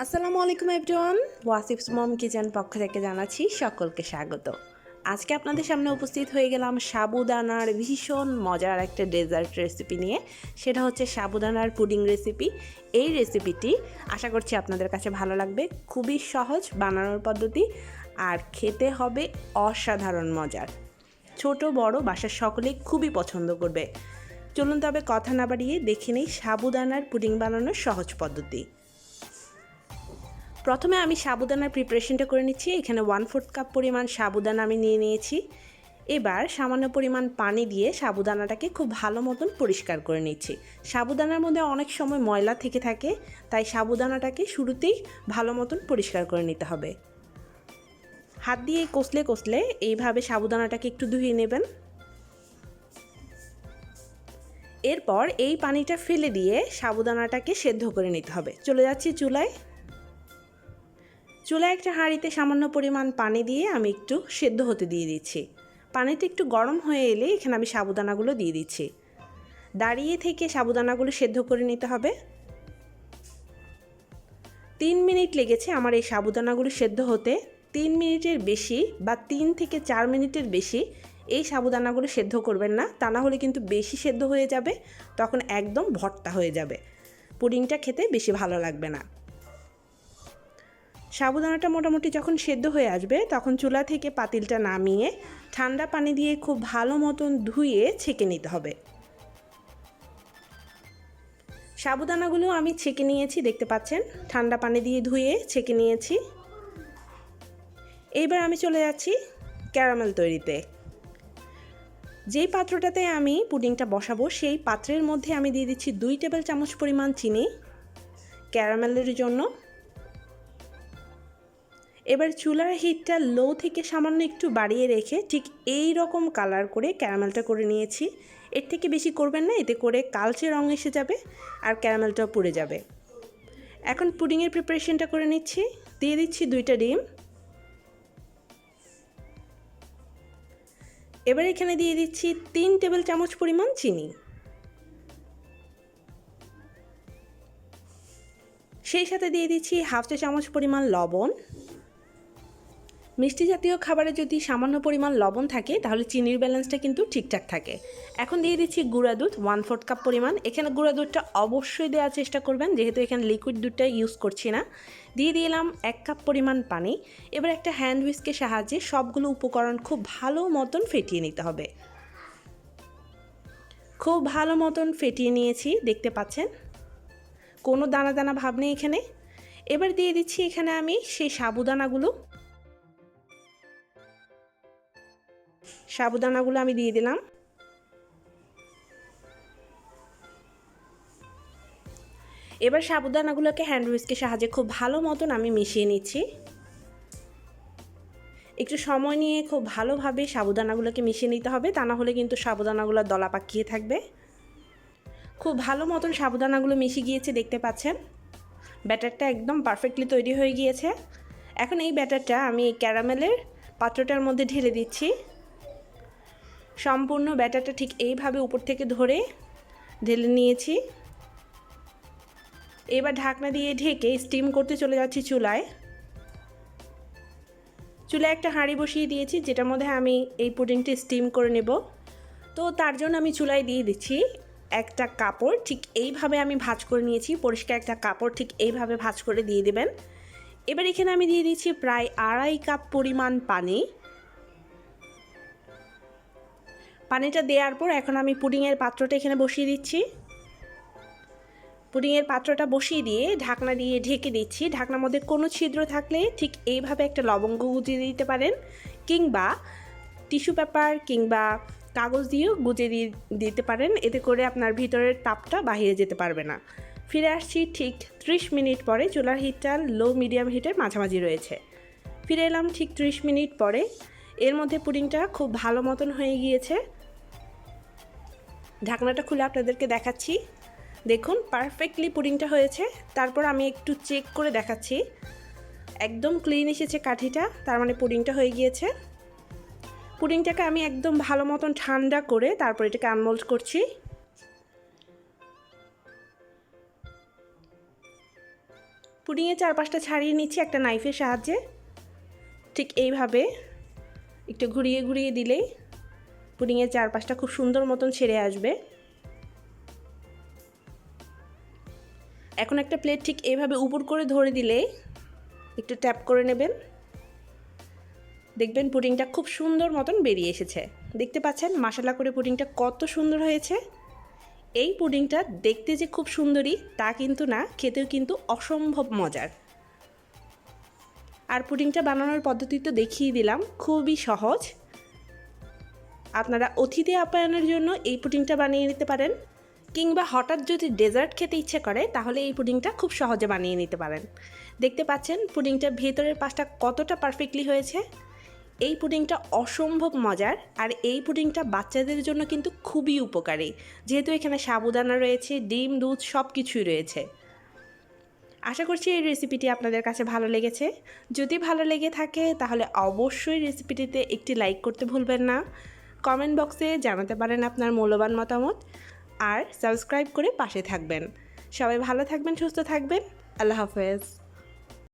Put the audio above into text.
আসসালামু আলাইকুম এভরিওয়ান, ওয়াসিফস মম কিচেন পক্ষ থেকে জানাচ্ছি সকলকে স্বাগত। আজকে আপনাদের সামনে উপস্থিত হয়ে গেলাম সাবুদানার ভীষণ মজার একটা ডেজার্ট রেসিপি নিয়ে। সেটা হচ্ছে সাবুদানার পুডিং রেসিপি। এই রেসিপিটি আশা করছি আপনাদের কাছে ভালো লাগবে। খুবই সহজ বানানোর পদ্ধতি আর খেতে হবে অসাধারণ মজার। ছোট বড় বাসার সকলেই খুবই পছন্দ করবে। চলুন তবে কথা না বাড়িয়ে দেখে নিই সাবুদানার পুডিং বানানোর সহজ পদ্ধতি। প্রথমে আমি সাবুদানার প্রিপারেশনটা করে নিচ্ছি। এখানে 1/4 কাপ পরিমাণ সাবুদানা আমি নিয়ে নিয়েছি। এবার সামান্য পরিমাণ পানি দিয়ে সাবুদানাটাকে খুব ভালো মতন পরিষ্কার করে নিচ্ছি। সাবুদানার মধ্যে অনেক সময় ময়লা থেকে থাকে, তাই সাবুদানাটাকে শুরুতেই ভালো মতন পরিষ্কার করে নিতে হবে। হাত দিয়ে কষলে কষলে এইভাবে সাবুদানাটাকে একটু ধুয়ে নেবেন। এরপর এই পানিটা ফেলে দিয়ে সাবুদানাটাকে সেদ্ধ করে নিতে হবে। চলে যাচ্ছি চুলায়। চুলায় একটা হাঁড়িতে সামান্য পরিমাণ পানি দিয়ে আমি একটু সেদ্ধ হতে দিয়ে দিচ্ছি। পানিটা একটু গরম হয়ে এলে এখানে আমি সাবুদানাগুলো দিয়ে দিচ্ছি। দাঁড়িয়ে থেকে সাবুদানাগুলো সেদ্ধ করে নিতে হবে। 3 মিনিট লেগেছে আমার এই সাবুদানাগুলো সেদ্ধ হতে। 3 মিনিটের বেশি বা 3 থেকে 4 মিনিটের বেশি এই সাবুদানাগুলো সেদ্ধ করবেন না, তা না হলে কিন্তু বেশি সেদ্ধ হয়ে যাবে, তখন একদম ভর্তা হয়ে যাবে, পুডিংটা খেতে বেশি ভালো লাগবে না। সাবুদানাটা মোটামুটি যখন সেদ্ধ হয়ে আসবে তখন চুলা থেকে পাতিলটা নামিয়ে ঠান্ডা পানি দিয়ে খুব ভালো মতন ধুয়ে ছেঁকে নিতে হবে। সাবুদানাগুলো আমি ছেঁকে নিয়েছি, দেখতে পাচ্ছেন ঠান্ডা পানি দিয়ে ধুয়ে ছেঁকে নিয়েছি। এইবার আমি চলে যাচ্ছি ক্যারামেল তৈরিতে। যেই পাত্রটাতে আমি পুডিংটা বসাবো সেই পাত্রের মধ্যে আমি দিয়ে দিচ্ছি 2 টেবিল চামচ পরিমাণ চিনি ক্যারামেলের জন্য। এবার চুলার হিটটা লো থেকে সামান্য একটু বাড়িয়ে রেখে ঠিক এই রকম কালার করে ক্যারামেলটা করে নিয়েছি। এর থেকে বেশি করবেন না, এতে করে কালচে রং এসে যাবে আর ক্যারামেলটাও পুড়ে যাবে। এখন পুডিংয়ের প্রিপারেশনটা করে নিচ্ছি। দিয়ে দিচ্ছি 2টা ডিম। এবার এখানে দিয়ে দিচ্ছি 3 টেবিল চামচ পরিমাণ চিনি। সেই সাথে দিয়ে দিচ্ছি 1/2 চা চামচ পরিমাণ লবণ। মিষ্টি জাতীয় খাবারে যদি সামান্য পরিমাণ লবণ থাকে তাহলে চিনির ব্যালেন্সটা কিন্তু ঠিকঠাক থাকে। এখন দিয়ে দিচ্ছি গুঁড়া দুধ 1/4 কাপ পরিমাণ। এখানে গুঁড়া দুধটা অবশ্যই দেওয়ার চেষ্টা করবেন, যেহেতু এখানে লিকুইড দুধটা ইউজ করছি না। দিয়ে দিলাম 1 কাপ পরিমাণ পানি। এবার একটা হ্যান্ড হুইস্কের সাহায্যে সবগুলো উপকরণ খুব ভালো মতন ফেটিয়ে নিতে হবে। খুব ভালো মতন ফেটিয়ে নিয়েছি, দেখতে পাচ্ছেন কোনো দানা দানা ভাব নেই এখানে। এবার দিয়ে দিচ্ছি এখানে আমি সেই সাবুদানাগুলো আমি দিয়ে দিলাম। এবার সাবুদানাগুলোকে হ্যান্ড হুইস্কের সাহায্যে খুব ভালো মতন আমি মিশিয়ে নিচ্ছি। একটু সময় নিয়ে খুব ভালোভাবে সাবুদানাগুলোকে মিশিয়ে নিতে হবে, তা না হলে কিন্তু সাবুদানাগুলো দলা পাকিয়ে থাকবে। খুব ভালো মতন সাবুদানাগুলো মিশে গিয়েছে, দেখতে পাচ্ছেন ব্যাটারটা একদম পারফেক্টলি তৈরি হয়ে গিয়েছে। এখন এই ব্যাটারটা আমি এই ক্যারামেলের পাত্রটার মধ্যে ঢেলে দিচ্ছি। সম্পূর্ণ ব্যাটারটা ঠিক এইভাবে উপর থেকে ধরে ঢেলে নিয়েছি। এবার ঢাকনা দিয়ে ঢেকে স্টিম করতে চলে যাচ্ছি চুলায়। চুলায় একটা হাঁড়ি বসিয়ে দিয়েছি, যেটার মধ্যে আমি এই পুডিংটি স্টিম করে নেব। তো তার জন্য আমি চুলায় দিয়ে দিচ্ছি একটা কাপড়। ঠিক এইভাবে আমি ভাঁজ করে নিয়েছি, পরিষ্কার একটা কাপড় ঠিক এইভাবে ভাঁজ করে দিয়ে দেবেন। এবার এখানে আমি দিয়ে দিচ্ছি প্রায় 2.5 কাপ পরিমাণ পানি। পানিটা দেওয়ার পর এখন আমি পুডিংয়ের পাত্রটা এখানে বসিয়ে দিচ্ছি। পুডিংয়ের পাত্রটা বসিয়ে দিয়ে ঢাকনা দিয়ে ঢেকে দিচ্ছি। ঢাকনার মধ্যে কোনো ছিদ্র থাকলে ঠিক এইভাবে একটা লবঙ্গ গুঁজে দিতে পারেন, কিংবা টিস্যু পেপার কিংবা কাগজ দিয়েও গুঁজে দিতে পারেন। এতে করে আপনার ভিতরের তাপটা বাহিরে যেতে পারবে না। ফিরে আসছি ঠিক 30 মিনিট পরে। চুলার হিটটা লো মিডিয়াম হিটের মাঝামাঝি রয়েছে। ফিরে এলাম ঠিক 30 মিনিট পরে। এর মধ্যে পুডিংটা খুব ভালো মতন হয়ে গিয়েছে। ঢাকনাটা খুলে আপনাদেরকে দেখাচ্ছি। দেখুন পারফেক্টলি পুডিংটা হয়েছে। তারপর আমি একটু চেক করে দেখাচ্ছি, একদম ক্লিন এসেছে কাঠিটা, তার মানে পুডিংটা হয়ে গিয়েছে। পুডিংটাকে আমি একদম ভালো মতন ঠান্ডা করে তারপর এটাকে আনমোল্ড করছি। পুডিংয়ের চারপাশটা ছাড়িয়ে নিচ্ছি একটা নাইফের সাহায্যে। ঠিক এইভাবে একটু ঘুরিয়ে ঘুরিয়ে দিলেই পুডিংয়ের চারপাশটা খুব সুন্দর মতন ছেড়ে আসবে। এখন একটা প্লেট ঠিক এইভাবে উপর করে ধরে দিলে একটু ট্যাপ করে নেবেন, দেখবেন পুডিংটা খুব সুন্দর মতন বেরিয়ে এসেছে। দেখতে পাচ্ছেন মশলা করে পুডিংটা কত সুন্দর হয়েছে। এই পুডিংটা দেখতে যে খুব সুন্দরী তা কিন্তু না, খেতেও কিন্তু অসম্ভব মজার। আর পুডিংটা বানানোর পদ্ধতি তো দেখিয়ে দিলাম, খুবই সহজ। আপনারা অতিথি আপ্যায়নের জন্য এই পুডিংটা বানিয়ে নিতে পারেন, কিংবা হঠাৎ যদি ডেজার্ট খেতে ইচ্ছে করে তাহলে এই পুডিংটা খুব সহজে বানিয়ে নিতে পারেন। দেখতে পাচ্ছেন পুডিংটার ভেতরের পাশটা কতটা পারফেক্টলি হয়েছে। এই পুডিংটা অসম্ভব মজার, আর এই পুডিংটা বাচ্চাদের জন্য কিন্তু খুবই উপকারী, যেহেতু এখানে সাবুদানা রয়েছে, ডিম, দুধ সব কিছুই রয়েছে। আশা করছি এই রেসিপিটি আপনাদের কাছে ভালো লেগেছে। যদি ভালো লেগে থাকে তাহলে অবশ্যই রেসিপিটিতে একটি লাইক করতে ভুলবেন না। কমেন্ট বক্সে জানাতে পারেন আপনার মূল্যবান মতামত, আর সাবস্ক্রাইব করে পাশে থাকবেন। সবাই ভালো থাকবেন, সুস্থ থাকবেন। আল্লাহ হাফেজ।